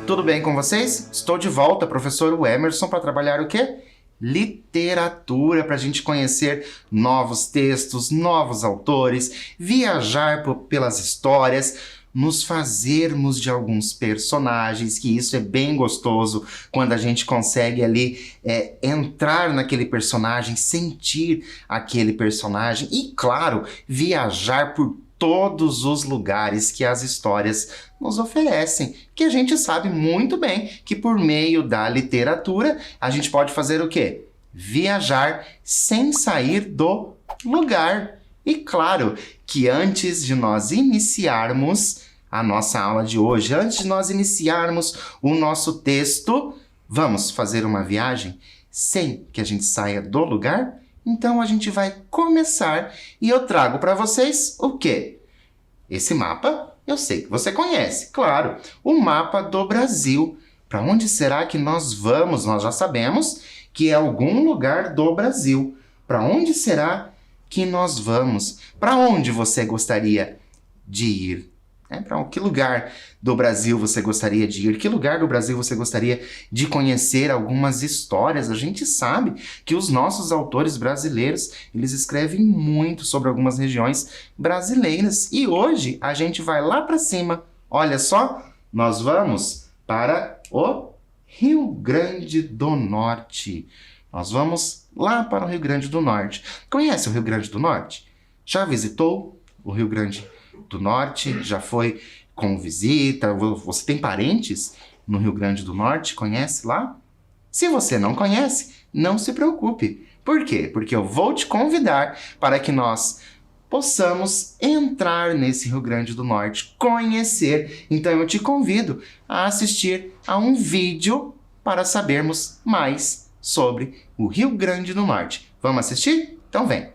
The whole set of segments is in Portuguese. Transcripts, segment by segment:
Tudo bem com vocês? Estou de volta, professor Emerson, para trabalhar o quê? Literatura, para a gente conhecer novos textos, novos autores, viajar pelas histórias, nos fazermos de alguns personagens, que isso é bem gostoso quando a gente consegue ali entrar naquele personagem, sentir aquele personagem e, claro, viajar por todos os lugares que as histórias nos oferecem, que a gente sabe muito bem que por meio da literatura a gente pode fazer o quê? Viajar sem sair do lugar. E claro que antes de nós iniciarmos a nossa aula de hoje, antes de nós iniciarmos o nosso texto, vamos fazer uma viagem sem que a gente saia do lugar? Então a gente vai começar e eu trago para vocês o quê? Esse mapa eu sei que você conhece, claro, o mapa do Brasil. Para onde será que nós vamos? Nós já sabemos que é algum lugar do Brasil. Para onde será que nós vamos? Para onde você gostaria de ir? Para que lugar do Brasil você gostaria de ir? Que lugar do Brasil você gostaria de conhecer algumas histórias? A gente sabe que os nossos autores brasileiros, eles escrevem muito sobre algumas regiões brasileiras. E hoje a gente vai lá para cima. Olha só, nós vamos para o Rio Grande do Norte. Nós vamos lá para o Rio Grande do Norte. Conhece o Rio Grande do Norte? Já visitou o Rio Grande do Norte? Já foi com visita? Você tem parentes no Rio Grande do Norte? Conhece lá? Se você não conhece, não se preocupe. Por quê? Porque eu vou te convidar para que nós possamos entrar nesse Rio Grande do Norte, conhecer. Então eu te convido a assistir a um vídeo para sabermos mais sobre o Rio Grande do Norte. Vamos assistir? Então vem!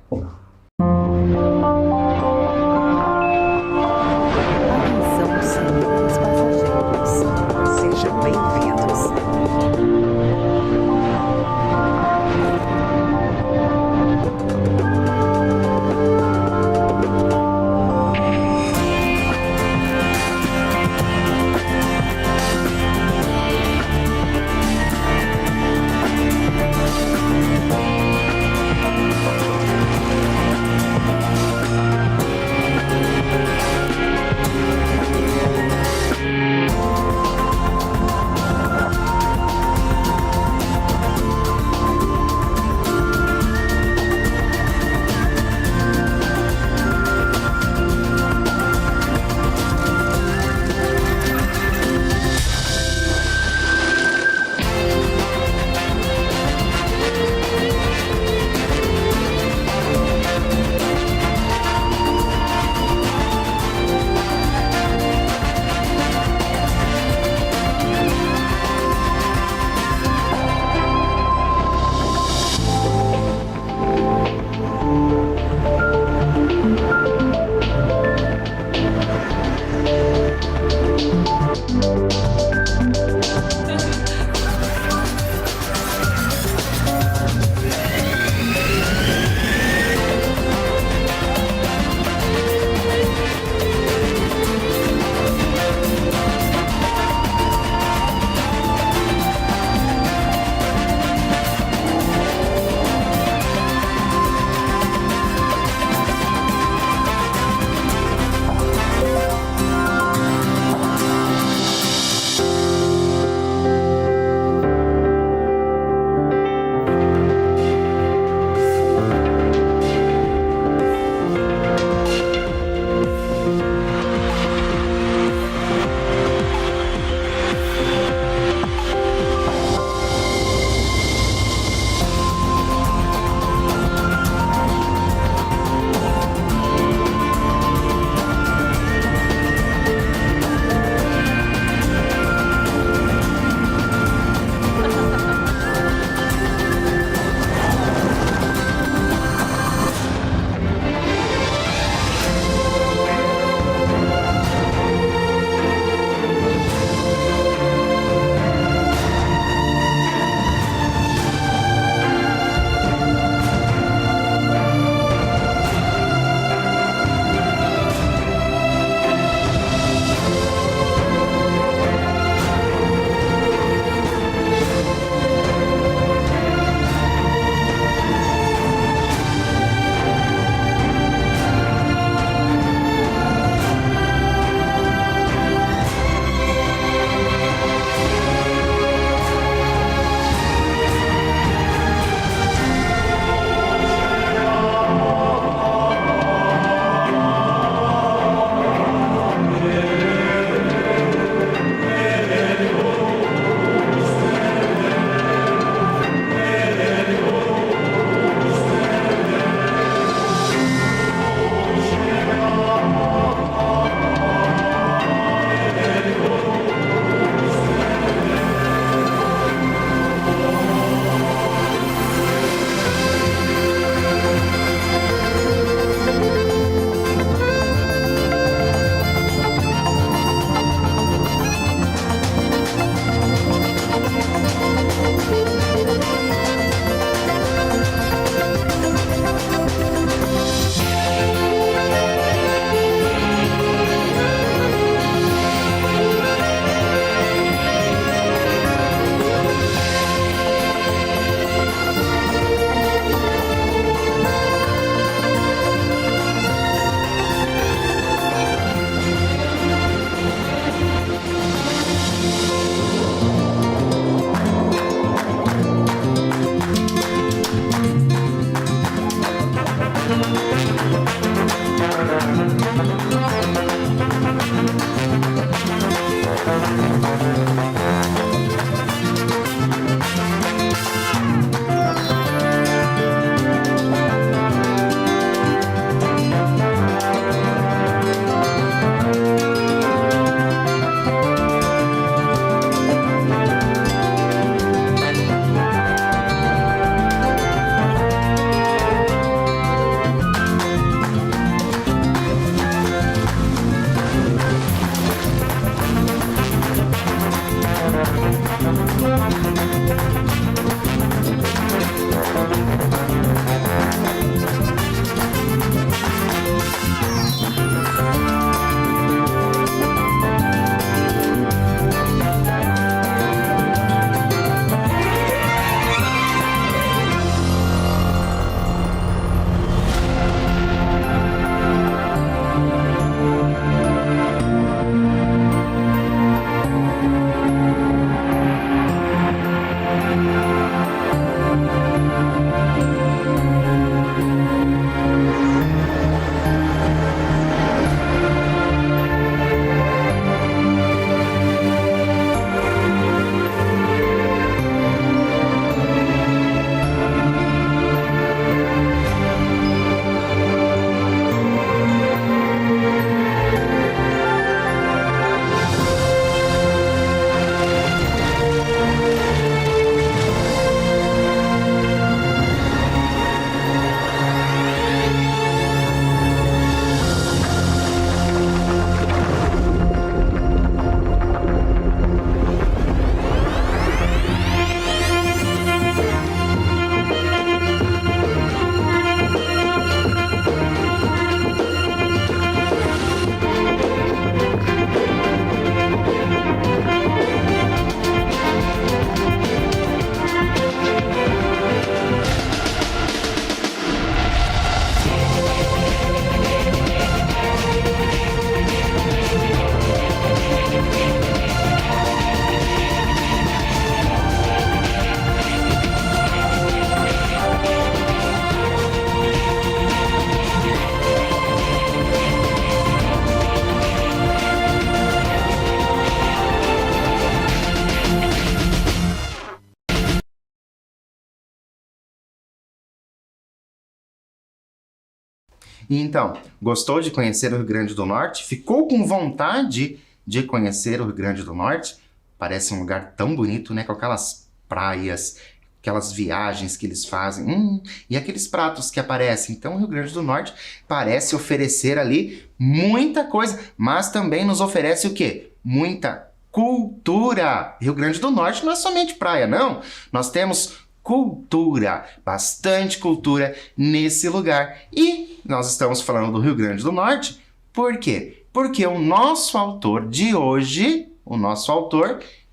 Então, gostou de conhecer o Rio Grande do Norte? Ficou com vontade de conhecer o Rio Grande do Norte? Parece um lugar tão bonito, né? Com aquelas praias, aquelas viagens que eles fazem, e aqueles pratos que aparecem. Então, o Rio Grande do Norte parece oferecer ali muita coisa, mas também nos oferece o quê? Muita cultura. Rio Grande do Norte não é somente praia, não. Nós temos cultura, bastante cultura nesse lugar. E nós estamos falando do Rio Grande do Norte, por quê? Porque o nosso autor de hoje,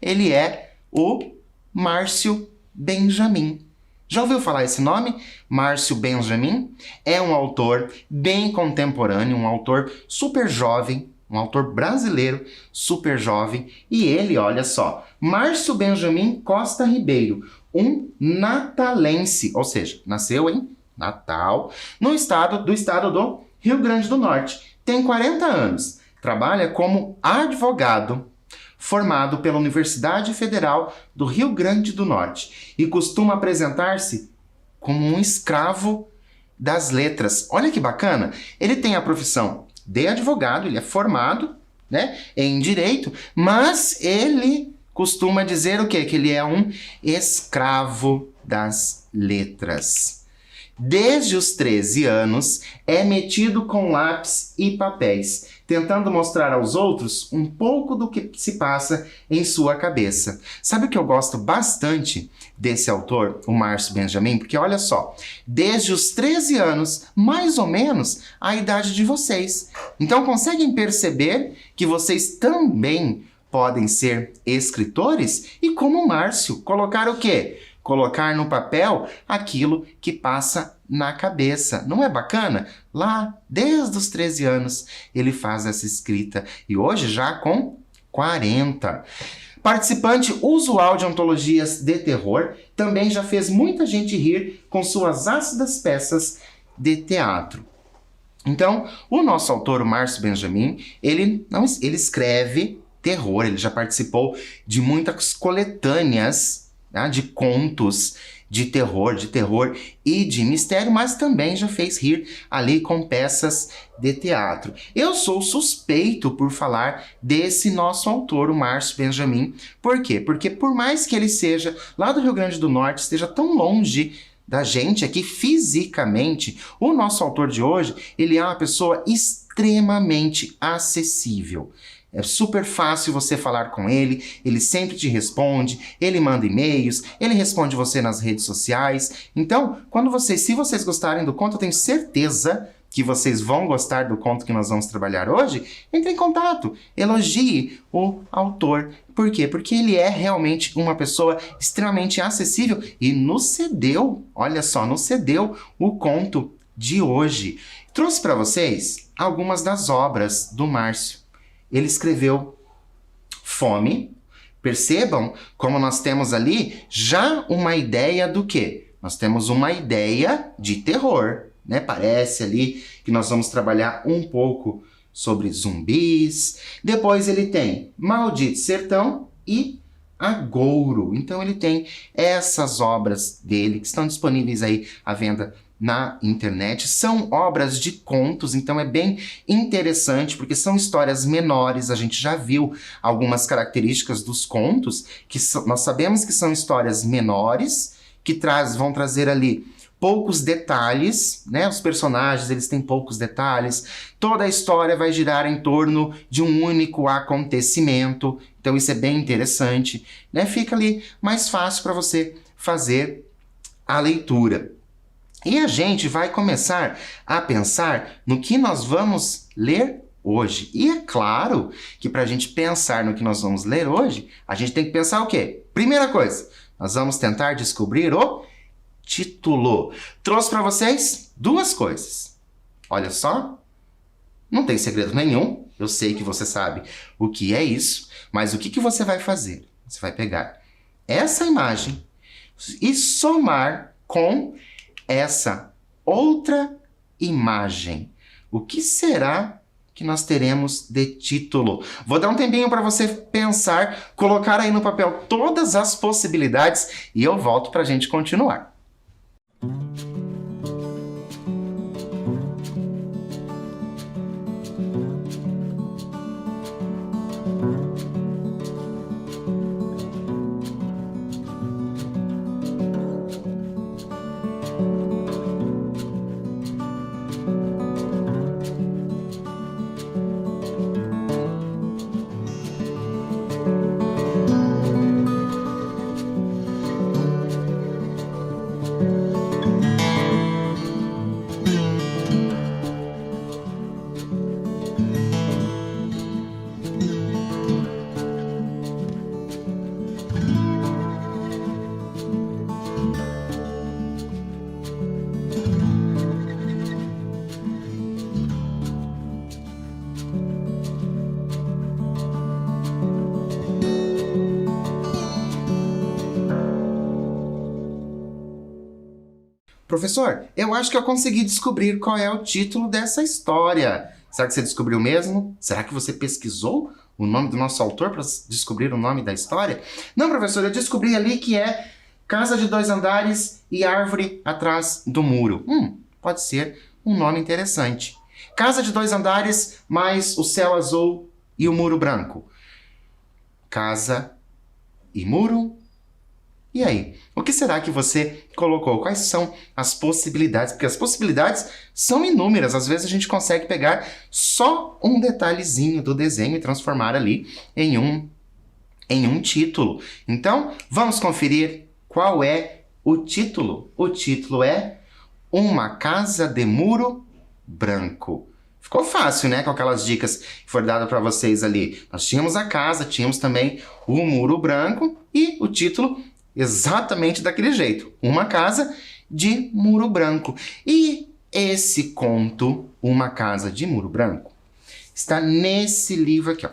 ele é o Márcio Benjamin. Já ouviu falar esse nome? Márcio Benjamin é um autor bem contemporâneo, um autor super jovem, um autor brasileiro super jovem. E ele, olha só, Márcio Benjamin Costa Ribeiro, um natalense, ou seja, nasceu em Natal, do estado do Rio Grande do Norte. Tem 40 anos, trabalha como advogado, formado pela Universidade Federal do Rio Grande do Norte e costuma apresentar-se como um escravo das letras. Olha que bacana! Ele tem a profissão de advogado, ele é formado, né, em direito, mas ele costuma dizer o quê? Que ele é um escravo das letras. Desde os 13 anos, é metido com lápis e papéis, tentando mostrar aos outros um pouco do que se passa em sua cabeça. Sabe o que eu gosto bastante desse autor, o Márcio Benjamin? Porque olha só, desde os 13 anos, mais ou menos a idade de vocês. Então conseguem perceber que vocês também podem ser escritores e, como o Márcio, colocar o quê? Colocar no papel aquilo que passa na cabeça. Não é bacana? Lá, desde os 13 anos, ele faz essa escrita. E hoje já com 40. Participante usual de antologias de terror, também já fez muita gente rir com suas ácidas peças de teatro. Então, o nosso autor, o Márcio Benjamin, ele escreve terror. Ele já participou de muitas coletâneas, né, de contos de terror e de mistério, mas também já fez rir ali com peças de teatro. Eu sou suspeito por falar desse nosso autor, o Márcio Benjamin. Por quê? Porque por mais que ele seja lá do Rio Grande do Norte, esteja tão longe da gente aqui fisicamente, o nosso autor de hoje, ele é uma pessoa extremamente acessível. É super fácil você falar com ele, ele sempre te responde, ele manda e-mails, ele responde você nas redes sociais. Então, se vocês gostarem do conto, eu tenho certeza que vocês vão gostar do conto que nós vamos trabalhar hoje. Entre em contato, elogie o autor. Por quê? Porque ele é realmente uma pessoa extremamente acessível e nos cedeu, olha só, nos cedeu o conto de hoje. Trouxe para vocês algumas das obras do Márcio. Ele escreveu Fome. Percebam como nós temos ali já uma ideia do quê? Nós temos uma ideia de terror, né? Parece ali que nós vamos trabalhar um pouco sobre zumbis. Depois ele tem Maldito Sertão e Agouro. Então ele tem essas obras dele que estão disponíveis aí à venda na internet. São obras de contos, então é bem interessante, porque são histórias menores. A gente já viu algumas características dos contos, nós sabemos que são histórias menores, que vão trazer ali poucos detalhes, né? Os personagens, eles têm poucos detalhes. Toda a história vai girar em torno de um único acontecimento. Então isso é bem interessante, né? Fica ali mais fácil para você fazer a leitura. E a gente vai começar a pensar no que nós vamos ler hoje. E é claro que para a gente pensar no que nós vamos ler hoje, a gente tem que pensar o quê? Primeira coisa, nós vamos tentar descobrir o título. Trouxe para vocês duas coisas. Olha só, não tem segredo nenhum. Eu sei que você sabe o que é isso, mas o que você vai fazer? Você vai pegar essa imagem e somar com essa outra imagem. O que será que nós teremos de título? Vou dar um tempinho para você pensar, colocar aí no papel todas as possibilidades e eu volto para a gente continuar. Professor, eu acho que eu consegui descobrir qual é o título dessa história. Será que você descobriu mesmo? Será que você pesquisou o nome do nosso autor para descobrir o nome da história? Não, professor, eu descobri ali que é Casa de 2 Andares e Árvore Atrás do Muro. Pode ser um nome interessante. Casa de 2 andares, mais o céu azul e o muro branco. Casa e muro. E aí? O que será que você colocou? Quais são as possibilidades? Porque as possibilidades são inúmeras. Às vezes a gente consegue pegar só um detalhezinho do desenho e transformar ali em um título. Então, vamos conferir qual é o título. O título é Uma Casa de Muro Branco. Ficou fácil, né? Com aquelas dicas que foram dadas para vocês ali. Nós tínhamos a casa, tínhamos também o muro branco e o título exatamente daquele jeito. Uma Casa de Muro Branco. E esse conto, Uma Casa de Muro Branco, está nesse livro aqui, ó.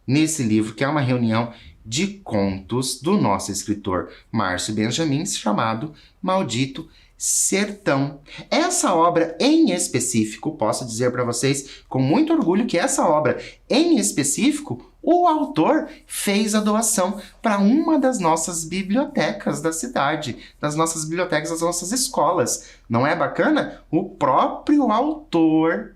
Nesse livro, que é uma reunião de contos do nosso escritor Márcio Benjamin, chamado Maldito Sertão. Essa obra em específico, posso dizer para vocês com muito orgulho que essa obra em específico, o autor fez a doação para uma das nossas bibliotecas da cidade, das nossas bibliotecas das nossas escolas. Não é bacana? O próprio autor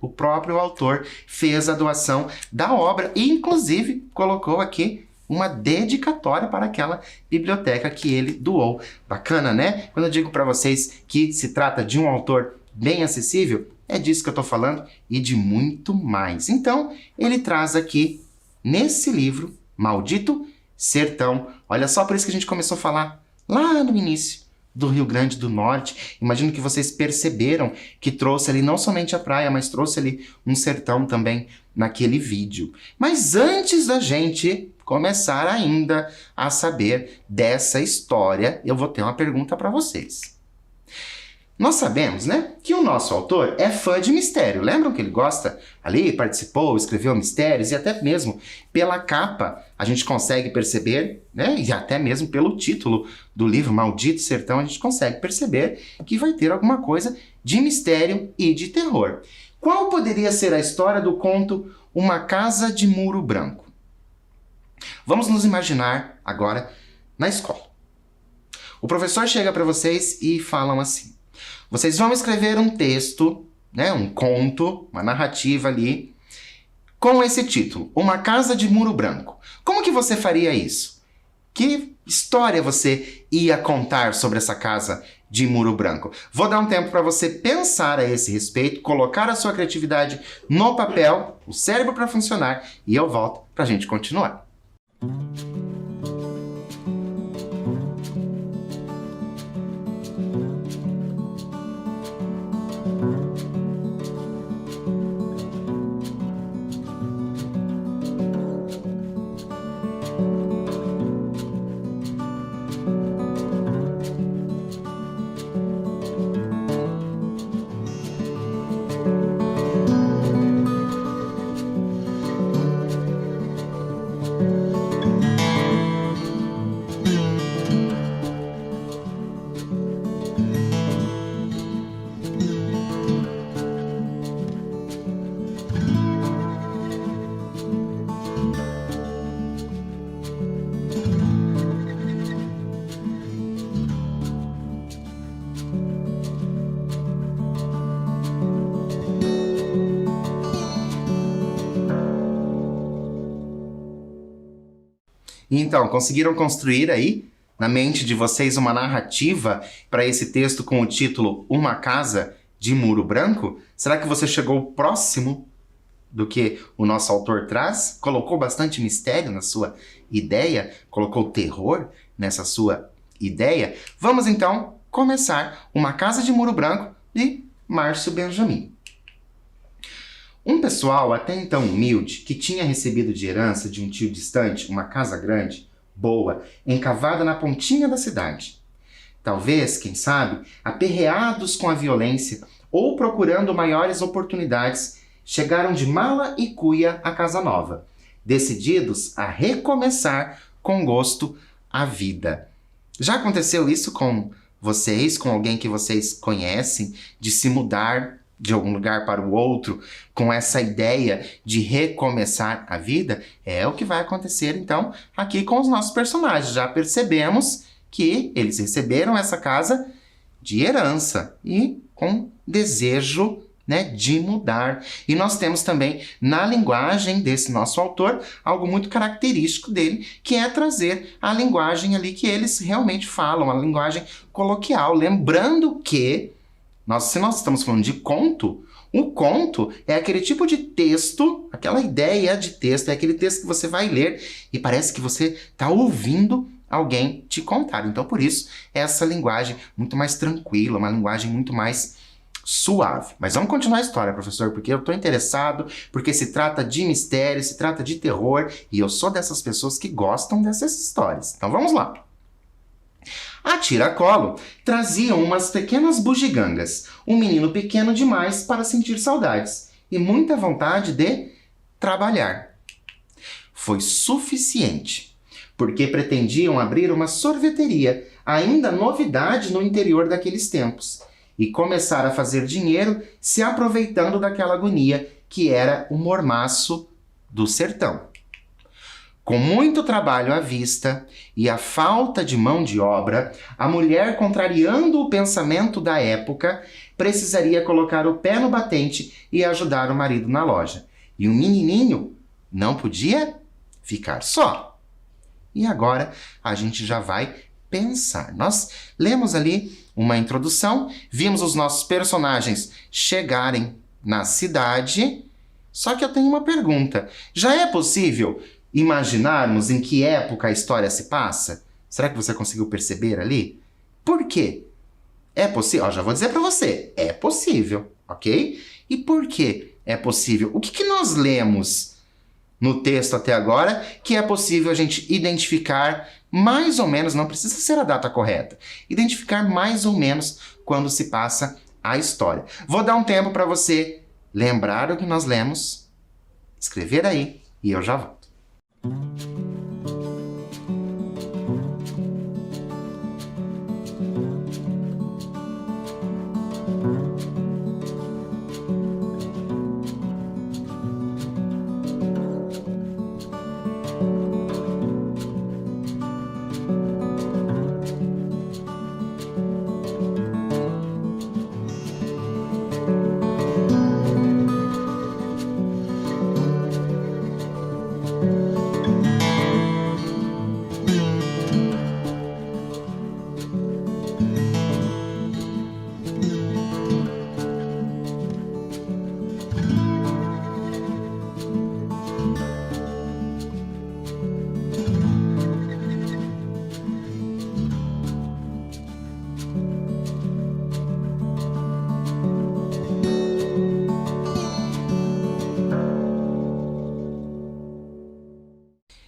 fez a doação da obra e inclusive colocou aqui uma dedicatória para aquela biblioteca que ele doou. Bacana, né? Quando eu digo para vocês que se trata de um autor bem acessível, é disso que eu estou falando e de muito mais. Então, ele traz aqui, nesse livro, Maldito Sertão. Olha só, por isso que a gente começou a falar lá no início do Rio Grande do Norte. Imagino que vocês perceberam que trouxe ali não somente a praia, mas trouxe ali um sertão também naquele vídeo. Mas antes da gente começar ainda a saber dessa história, eu vou ter uma pergunta para vocês. Nós sabemos, né, que o nosso autor é fã de mistério. Lembram que ele gosta ali, participou, escreveu mistérios e até mesmo pela capa a gente consegue perceber, né, e até mesmo pelo título do livro Maldito Sertão a gente consegue perceber que vai ter alguma coisa de mistério e de terror. Qual poderia ser a história do conto Uma Casa de Muro Branco? Vamos nos imaginar agora na escola. O professor chega para vocês e falam assim: vocês vão escrever um texto, né, um conto, uma narrativa ali, com esse título, Uma Casa de Muro Branco. Como que você faria isso? Que história você ia contar sobre essa casa de muro branco? Vou dar um tempo para você pensar a esse respeito, colocar a sua criatividade no papel, o cérebro para funcionar, e eu volto para a gente continuar. Então, conseguiram construir aí, na mente de vocês, uma narrativa para esse texto com o título Uma Casa de Muro Branco? Será que você chegou próximo do que o nosso autor traz? Colocou bastante mistério na sua ideia? Colocou terror nessa sua ideia? Vamos então começar Uma Casa de Muro Branco de Márcio Benjamin. Um pessoal até então humilde, que tinha recebido de herança de um tio distante uma casa grande, boa, encavada na pontinha da cidade. Talvez, quem sabe, aperreados com a violência ou procurando maiores oportunidades, chegaram de mala e cuia à casa nova, decididos a recomeçar com gosto a vida. Já aconteceu isso com vocês com alguém que vocês conhecem, de se mudar de algum lugar para o outro, com essa ideia de recomeçar a vida, é o que vai acontecer, então, aqui com os nossos personagens. Já percebemos que eles receberam essa casa de herança e com desejo, né, de mudar. E nós temos também, na linguagem desse nosso autor, algo muito característico dele, que é trazer a linguagem ali que eles realmente falam, a linguagem coloquial. Lembrando que, se nós estamos falando de conto, o conto é aquele tipo de texto, aquela ideia de texto, é aquele texto que você vai ler e parece que você está ouvindo alguém te contar. Então, por isso, essa linguagem muito mais tranquila, uma linguagem muito mais suave. Mas vamos continuar a história, professor, porque eu estou interessado, porque se trata de mistério, se trata de terror, e eu sou dessas pessoas que gostam dessas histórias. Então vamos lá. A tiracolo trazia umas pequenas bugigangas, um menino pequeno demais para sentir saudades e muita vontade de trabalhar. Foi suficiente, porque pretendiam abrir uma sorveteria, ainda novidade no interior daqueles tempos, e começar a fazer dinheiro se aproveitando daquela agonia que era o mormaço do sertão. Com muito trabalho à vista e a falta de mão de obra, a mulher, contrariando o pensamento da época, precisaria colocar o pé no batente e ajudar o marido na loja. E o menininho não podia ficar só. E agora a gente já vai pensar. Nós lemos ali uma introdução, vimos os nossos personagens chegarem na cidade, só que eu tenho uma pergunta. Já é possível imaginarmos em que época a história se passa? Será que você conseguiu perceber ali? Por quê? É possível? Já vou dizer para você. É possível, ok? E por que é possível? O que nós lemos no texto até agora que é possível a gente identificar mais ou menos, não precisa ser a data correta, identificar mais ou menos quando se passa a história. Vou dar um tempo para você lembrar o que nós lemos, escrever aí e eu já volto.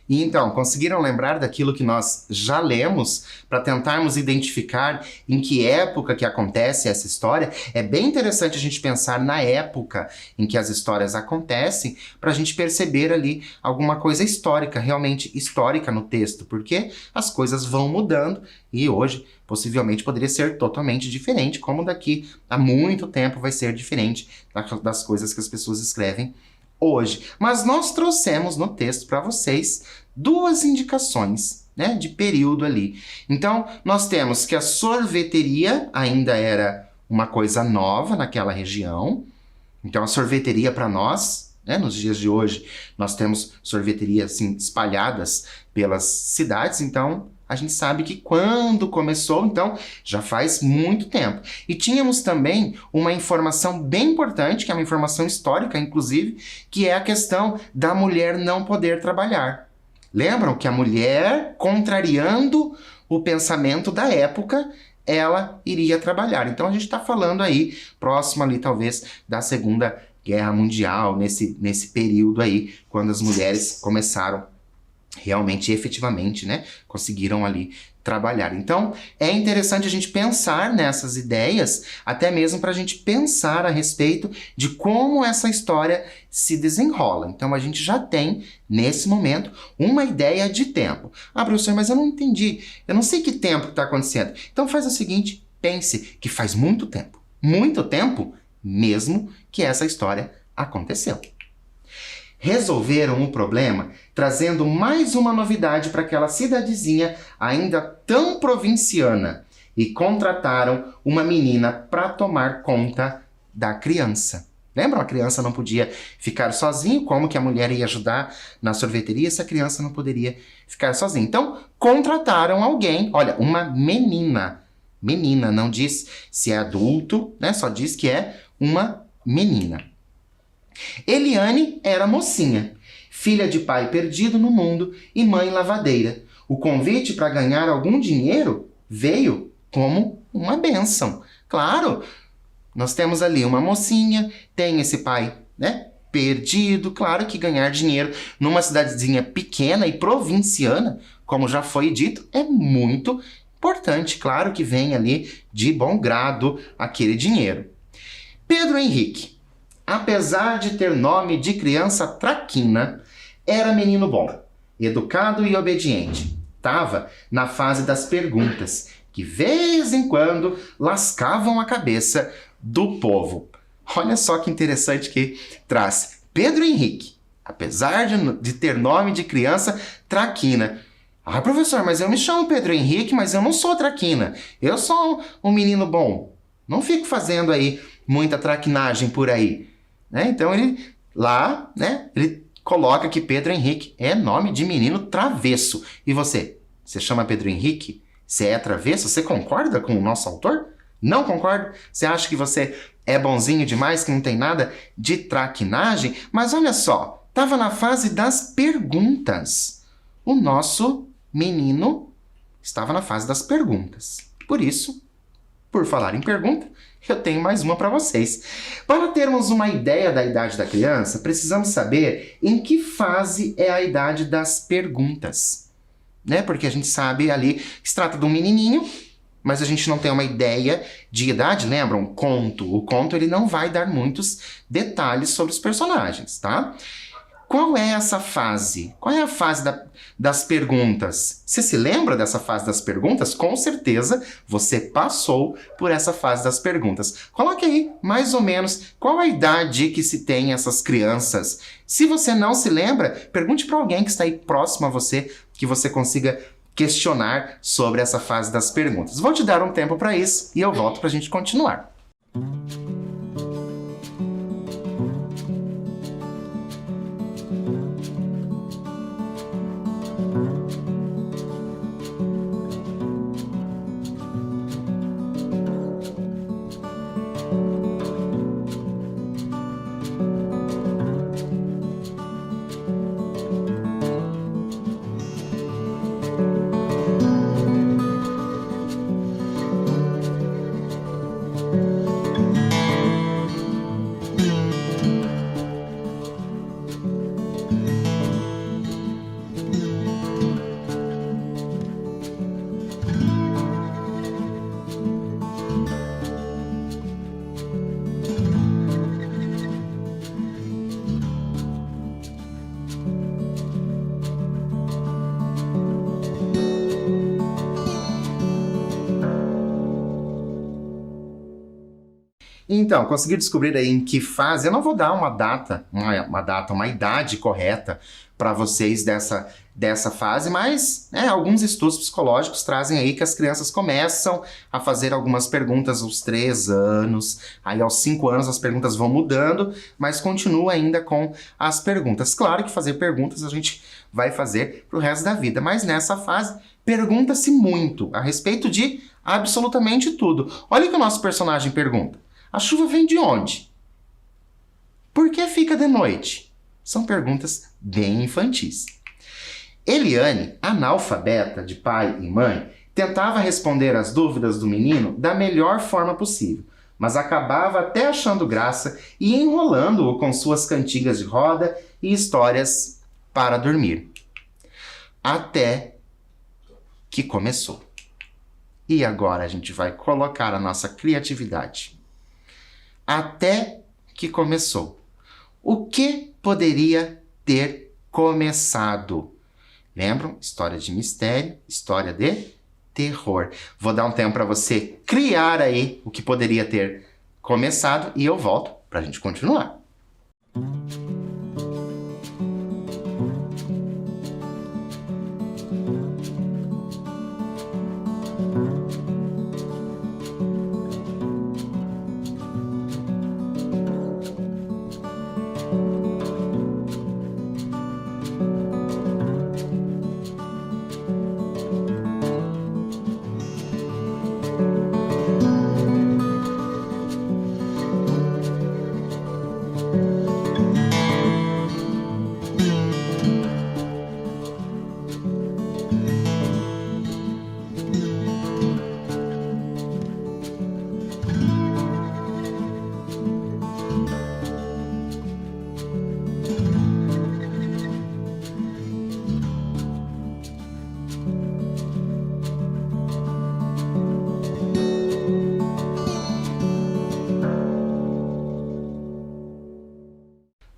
E então, conseguiram lembrar daquilo que nós já lemos para tentarmos identificar em que época que acontece essa história? É bem interessante a gente pensar na época em que as histórias acontecem para a gente perceber ali alguma coisa histórica, realmente histórica no texto, porque as coisas vão mudando e hoje possivelmente poderia ser totalmente diferente, como daqui a muito tempo vai ser diferente das coisas que as pessoas escrevem hoje. Mas nós trouxemos no texto para vocês duas indicações, né, de período ali. Então, nós temos que a sorveteria ainda era uma coisa nova naquela região. Então, a sorveteria para nós, né, nos dias de hoje, nós temos sorveterias assim, espalhadas pelas cidades. Então, a gente sabe que quando começou, então, já faz muito tempo. E tínhamos também uma informação bem importante, que é uma informação histórica, inclusive, que é a questão da mulher não poder trabalhar. Lembram que a mulher, contrariando o pensamento da época, ela iria trabalhar. Então, a gente está falando aí, próximo ali, talvez, da Segunda Guerra Mundial, nesse período aí, quando as mulheres começaram realmente, efetivamente, né, conseguiram ali trabalhar. Então, é interessante a gente pensar nessas ideias, até mesmo para a gente pensar a respeito de como essa história se desenrola. Então, a gente já tem, nesse momento, uma ideia de tempo. Ah, professor, mas eu não entendi. Eu não sei que tempo está acontecendo. Então, faz o seguinte, pense que faz muito tempo mesmo que essa história aconteceu. Resolveram o problema trazendo mais uma novidade para aquela cidadezinha ainda tão provinciana e contrataram uma menina para tomar conta da criança. Lembram? A criança não podia ficar sozinha. Como que a mulher ia ajudar na sorveteria se a criança não poderia ficar sozinha? Então, contrataram alguém, olha, uma menina. Menina, não diz se é adulto, né? Só diz que é uma menina. Eliane era mocinha, filha de pai perdido no mundo e mãe lavadeira. O convite para ganhar algum dinheiro veio como uma bênção. Claro, nós temos ali uma mocinha, tem esse pai, né, perdido. Claro que ganhar dinheiro numa cidadezinha pequena e provinciana, como já foi dito, é muito importante. Claro que vem ali de bom grado aquele dinheiro. Pedro Henrique, apesar de ter nome de criança traquina, era menino bom, educado e obediente. Estava na fase das perguntas, que vez em quando lascavam a cabeça do povo. Olha só que interessante que traz. Pedro Henrique, apesar de ter nome de criança traquina. Ah, professor, mas eu me chamo Pedro Henrique, mas eu não sou traquina. Eu sou um menino bom. Não fico fazendo aí muita traquinagem por aí. Né? Então ele lá, né, ele coloca que Pedro Henrique é nome de menino travesso. E você? Você chama Pedro Henrique? Você é travesso? Você concorda com o nosso autor? Não concorda? Você acha que você é bonzinho demais, que não tem nada de traquinagem? Mas olha só, estava na fase das perguntas. O nosso menino estava na fase das perguntas. Por isso, por falar em pergunta, eu tenho mais uma para vocês. Para termos uma ideia da idade da criança, precisamos saber em que fase é a idade das perguntas. Né? Porque a gente sabe ali que se trata de um menininho, mas a gente não tem uma ideia de idade. Lembram? Conto. O conto ele não vai dar muitos detalhes sobre os personagens, tá? Qual é essa fase? Qual é a fase das perguntas? Você se lembra dessa fase das perguntas? Com certeza você passou por essa fase das perguntas. Coloque aí, mais ou menos, qual a idade que se tem essas crianças. Se você não se lembra, pergunte para alguém que está aí próximo a você, que você consiga questionar sobre essa fase das perguntas. Vou te dar um tempo para isso e eu volto para a gente continuar. Então, consegui descobrir aí em que fase. Eu não vou dar uma idade correta para vocês dessa fase, mas alguns estudos psicológicos trazem aí que as crianças começam a fazer algumas perguntas aos 3 anos, aí aos 5 anos as perguntas vão mudando, mas continua ainda com as perguntas. Claro que fazer perguntas a gente vai fazer pro resto da vida, mas nessa fase pergunta-se muito a respeito de absolutamente tudo. Olha o que o nosso personagem pergunta. A chuva vem de onde? Por que fica de noite? São perguntas bem infantis. Eliane, analfabeta de pai e mãe, tentava responder às dúvidas do menino da melhor forma possível, mas acabava até achando graça e enrolando-o com suas cantigas de roda e histórias para dormir. Até que começou. E agora a gente vai colocar a nossa criatividade. Até que começou. O que poderia ter começado? Lembram? História de mistério, história de terror. Vou dar um tempo para você criar aí o que poderia ter começado e eu volto para a gente continuar.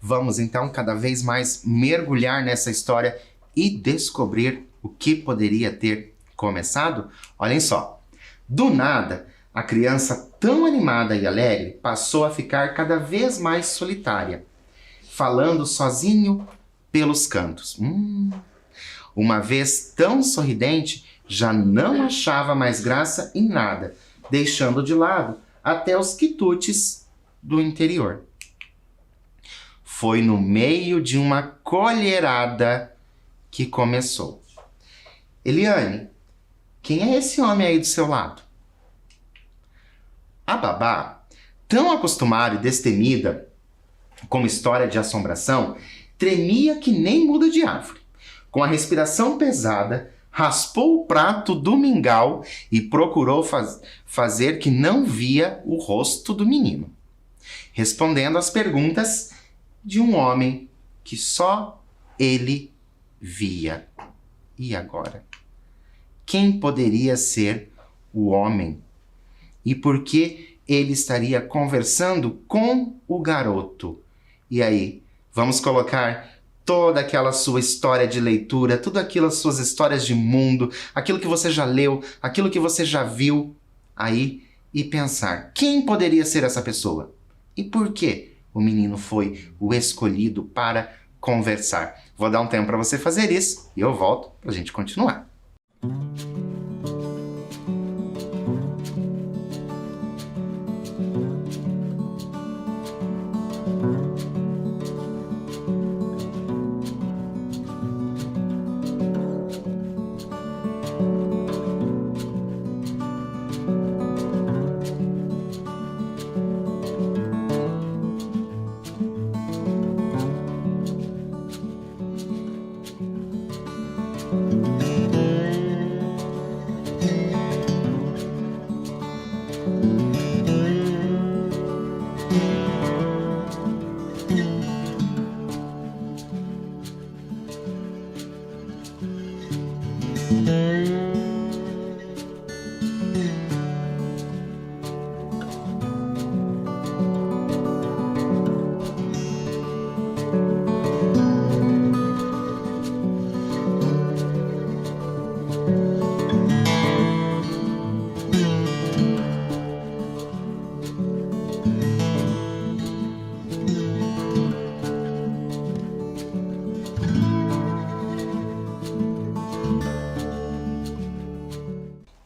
Vamos então cada vez mais mergulhar nessa história e descobrir o que poderia ter começado? Olhem só, do nada, a criança tão animada e alegre passou a ficar cada vez mais solitária, falando sozinho pelos cantos. Uma vez tão sorridente, já não achava mais graça em nada, deixando de lado até os quitutes do interior. Foi no meio de uma colherada que começou. Eliane, quem é esse homem aí do seu lado? A babá, tão acostumada e destemida com história de assombração, tremia que nem muda de árvore. Com a respiração pesada, raspou o prato do mingau e procurou fazer que não via o rosto do menino, respondendo às perguntas de um homem que só ele via. E agora? Quem poderia ser o homem? E por que ele estaria conversando com o garoto? E aí, vamos colocar toda aquela sua história de leitura, tudo aquilo, as suas histórias de mundo, aquilo que você já leu, aquilo que você já viu aí e pensar, quem poderia ser essa pessoa? E por quê? O menino foi o escolhido para conversar. Vou dar um tempo para você fazer isso e eu volto para a gente continuar.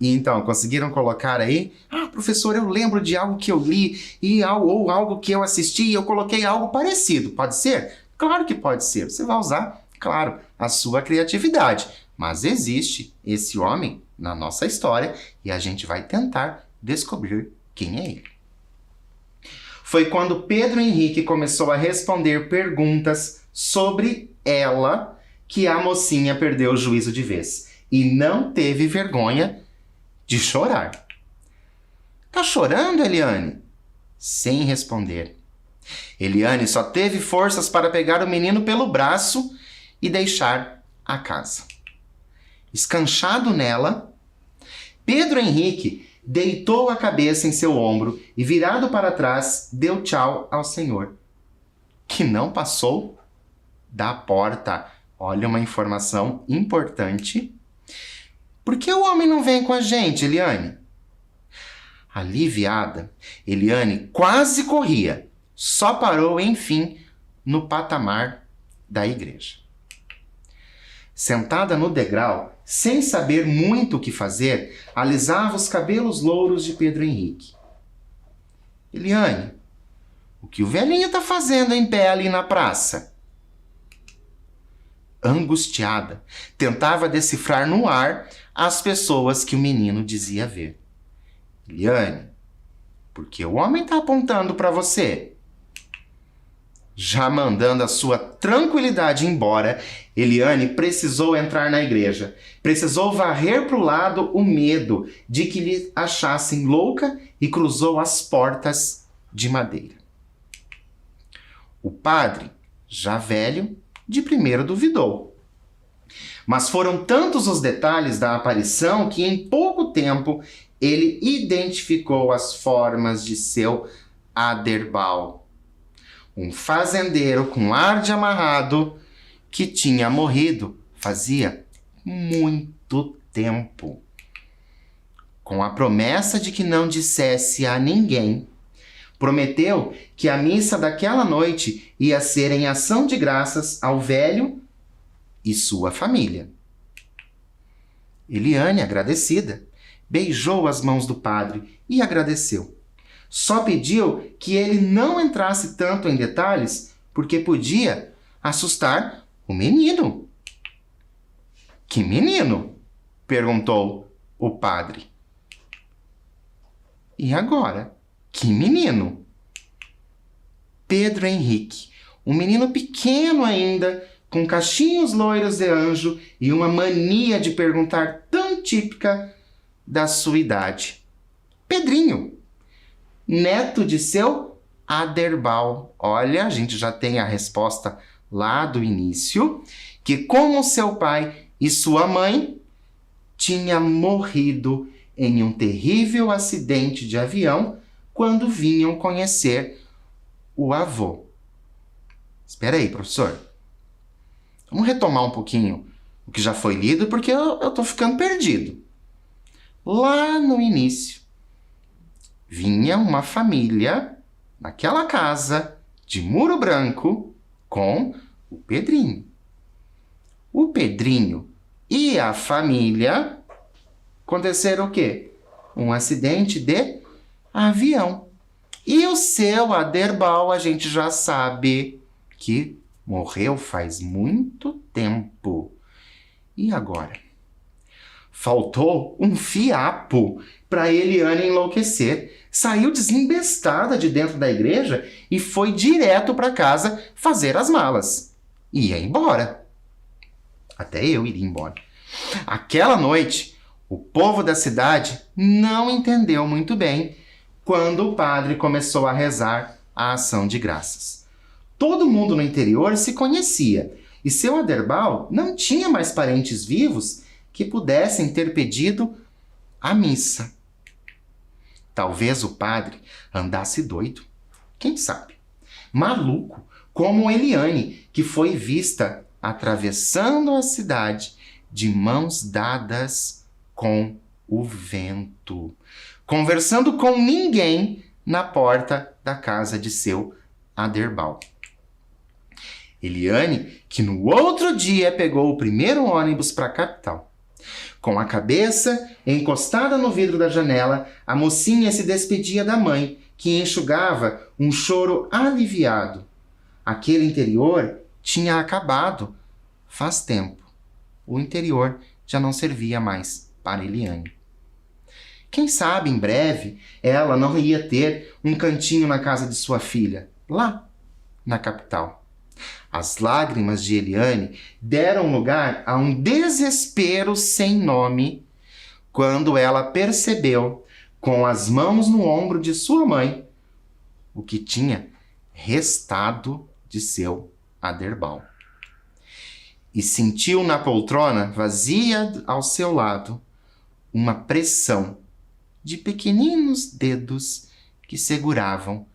E então, conseguiram colocar aí? Ah, professor, eu lembro de algo que eu li ou algo que eu assisti e eu coloquei algo parecido. Pode ser? Claro que pode ser. Você vai usar, claro, a sua criatividade. Mas existe esse homem na nossa história e a gente vai tentar descobrir quem é ele. Foi quando Pedro Henrique começou a responder perguntas sobre ela que a mocinha perdeu o juízo de vez e não teve vergonha de chorar. Tá chorando, Eliane? Sem responder. Eliane só teve forças para pegar o menino pelo braço e deixar a casa. Escanchado nela, Pedro Henrique deitou a cabeça em seu ombro e, virado para trás, deu tchau ao Senhor, que não passou da porta. Olha uma informação importante. Por que o homem não vem com a gente, Eliane? Aliviada, Eliane quase corria, só parou, enfim, no patamar da igreja. Sentada no degrau, sem saber muito o que fazer, alisava os cabelos louros de Pedro Henrique. Eliane, o que o velhinho está fazendo em pé ali na praça? Angustiada, tentava decifrar no ar as pessoas que o menino dizia ver. Eliane, por que o homem está apontando para você? Já mandando a sua tranquilidade embora, Eliane precisou entrar na igreja. Precisou varrer para o lado o medo de que lhe achassem louca e cruzou as portas de madeira. O padre, já velho, de primeiro duvidou. Mas foram tantos os detalhes da aparição que em pouco tempo ele identificou as formas de seu Aderbal, um fazendeiro com ar de amarrado que tinha morrido fazia muito tempo. Com a promessa de que não dissesse a ninguém, prometeu que a missa daquela noite ia ser em ação de graças ao velho e sua família. Eliane, agradecida, beijou as mãos do padre e agradeceu. Só pediu que ele não entrasse tanto em detalhes, porque podia assustar o menino. Que menino? Perguntou o padre. E agora? Que menino? Pedro Henrique, um menino pequeno ainda, com cachinhos loiros de anjo e uma mania de perguntar tão típica da sua idade. Pedrinho, neto de seu Aderbal. Olha, a gente já tem a resposta lá do início, que como seu pai e sua mãe tinha morrido em um terrível acidente de avião quando vinham conhecer o avô. Espera aí, professor. Vamos retomar um pouquinho o que já foi lido, porque eu tô ficando perdido. Lá no início, vinha uma família naquela casa de Muro Branco com o Pedrinho. O Pedrinho e a família aconteceram o quê? Um acidente de avião. E o seu Aderbal, a gente já sabe que morreu faz muito tempo. E agora? Faltou um fiapo para Eliane enlouquecer. Saiu desembestada de dentro da igreja e foi direto para casa fazer as malas. Ia embora. Até eu iria embora. Aquela noite, o povo da cidade não entendeu muito bem quando o padre começou a rezar a ação de graças. Todo mundo no interior se conhecia e seu Aderbal não tinha mais parentes vivos que pudessem ter pedido a missa. Talvez o padre andasse doido, quem sabe? Maluco, como Eliane, que foi vista atravessando a cidade de mãos dadas com o vento, conversando com ninguém na porta da casa de seu Aderbal. Eliane, que no outro dia pegou o primeiro ônibus para a capital. Com a cabeça encostada no vidro da janela, a mocinha se despedia da mãe, que enxugava um choro aliviado. Aquele interior tinha acabado faz tempo. O interior já não servia mais para Eliane. Quem sabe, em breve, ela não ia ter um cantinho na casa de sua filha, lá na capital. As lágrimas de Eliane deram lugar a um desespero sem nome quando ela percebeu, com as mãos no ombro de sua mãe, o que tinha restado de seu Aderbal. E sentiu na poltrona vazia ao seu lado uma pressão de pequeninos dedos que seguravam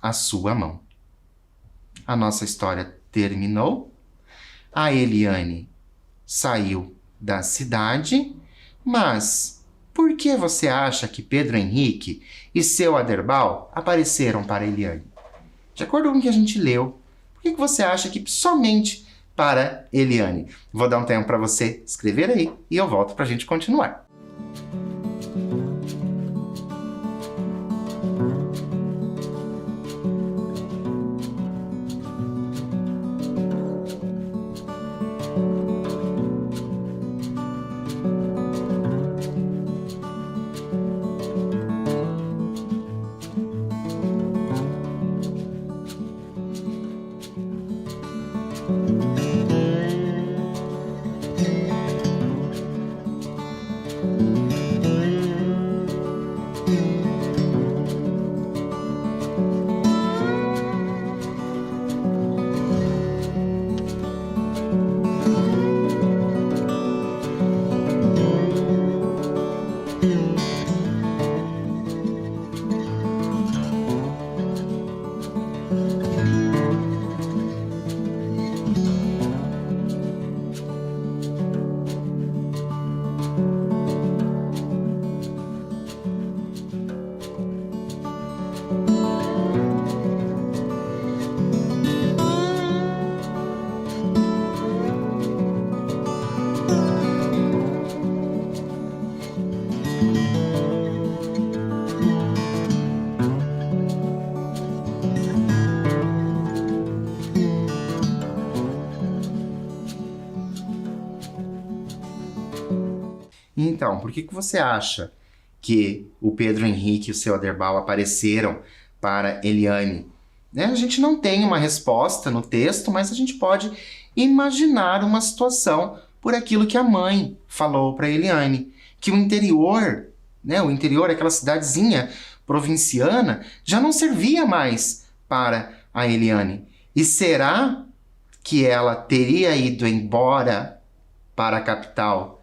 a sua mão. A nossa história terminou. A Eliane saiu da cidade Mas por que você acha que Pedro Henrique e seu Aderbal apareceram para Eliane? De acordo com o que a gente leu, por que você acha que somente para Eliane? Vou dar um tempo para você escrever aí e eu volto para a gente continuar. Então, por que você acha que o Pedro Henrique e o seu Aderbal apareceram para Eliane? A gente não tem uma resposta no texto, mas a gente pode imaginar uma situação por aquilo que a mãe falou para Eliane, que o interior, aquela cidadezinha provinciana, já não servia mais para a Eliane. E será que ela teria ido embora para a capital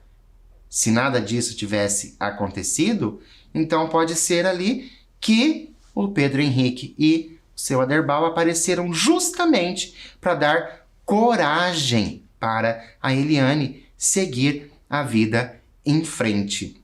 se nada disso tivesse acontecido? Então pode ser ali que o Pedro Henrique e o seu Aderbal apareceram justamente para dar coragem para a Eliane seguir a vida em frente.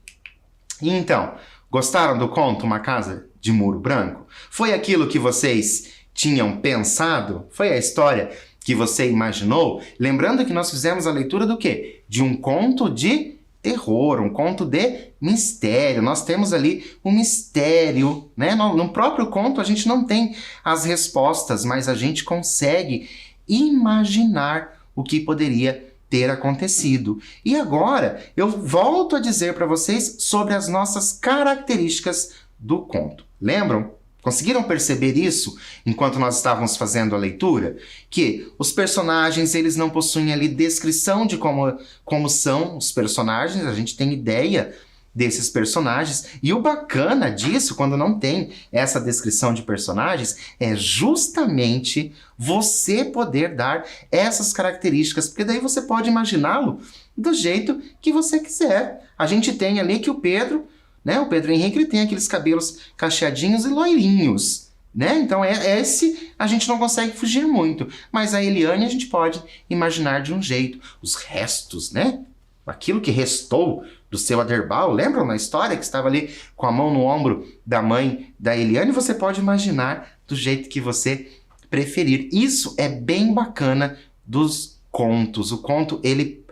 Então, gostaram do conto Uma Casa de Muro Branco? Foi aquilo que vocês tinham pensado? Foi a história que você imaginou? Lembrando que nós fizemos a leitura do quê? De um conto de terror, um conto de mistério. Nós temos ali um mistério, né? No próprio conto a gente não tem as respostas, mas a gente consegue imaginar o que poderia ter acontecido. E agora eu volto a dizer para vocês sobre as nossas características do conto. Lembram? Conseguiram perceber isso enquanto nós estávamos fazendo a leitura? Que os personagens, eles não possuem ali descrição de como são os personagens, a gente tem ideia desses personagens. E o bacana disso, quando não tem essa descrição de personagens, é justamente você poder dar essas características, porque daí você pode imaginá-lo do jeito que você quiser. A gente tem ali que o Pedro Henrique, ele tem aqueles cabelos cacheadinhos e loirinhos, né? Então esse a gente não consegue fugir muito. Mas a Eliane a gente pode imaginar de um jeito. Os restos, né? Aquilo que restou do seu Aderbal, lembram na história que estava ali com a mão no ombro da mãe da Eliane? Você pode imaginar do jeito que você preferir. Isso é bem bacana dos contos. O conto, ele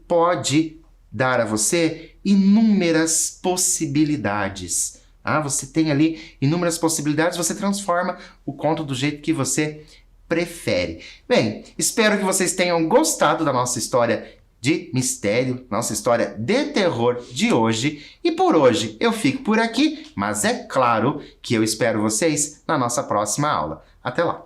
pode dar a você inúmeras possibilidades. Você tem ali inúmeras possibilidades, você transforma o conto do jeito que você prefere. Bem, espero que vocês tenham gostado da nossa história de mistério, nossa história de terror de hoje. E por hoje eu fico por aqui, mas é claro que eu espero vocês na nossa próxima aula. Até lá!